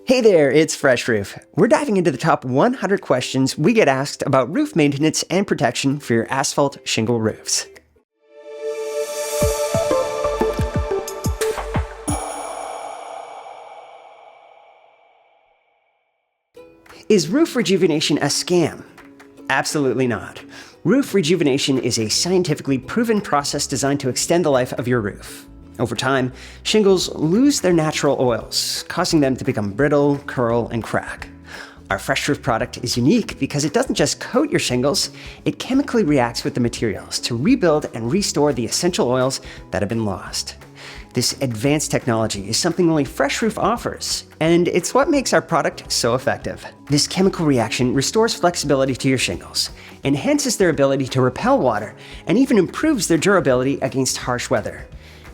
Hey there, it's Fresh Roof. We're diving into the top 100 questions we get asked about roof maintenance and protection for your asphalt shingle roofs. Is roof rejuvenation a scam? Absolutely not. Roof rejuvenation is a scientifically proven process designed to extend the life of your roof. Over time, shingles lose their natural oils, causing them to become brittle, curl, and crack. Our Fresh Roof product is unique because it doesn't just coat your shingles, it chemically reacts with the materials to rebuild and restore the essential oils that have been lost. This advanced technology is something only Fresh Roof offers, and it's what makes our product so effective. This chemical reaction restores flexibility to your shingles, enhances their ability to repel water, and even improves their durability against harsh weather.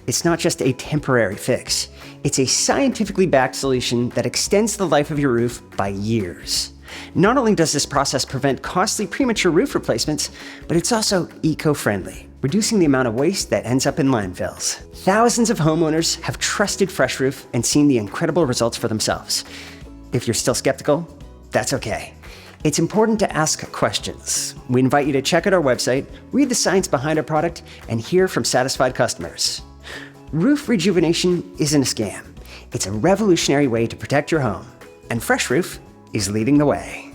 It's not just a temporary fix. It's a scientifically backed solution that extends the life of your roof by years. Not only does this process prevent costly premature roof replacements, but it's also eco-friendly, reducing the amount of waste that ends up in landfills. Thousands of homeowners have trusted Fresh Roof and seen the incredible results for themselves. If you're still skeptical, that's okay. It's important to ask questions. We invite you to check out our website, read the science behind our product, and hear from satisfied customers. Roof rejuvenation isn't a scam. It's a revolutionary way to protect your home, and Fresh Roof is leading the way.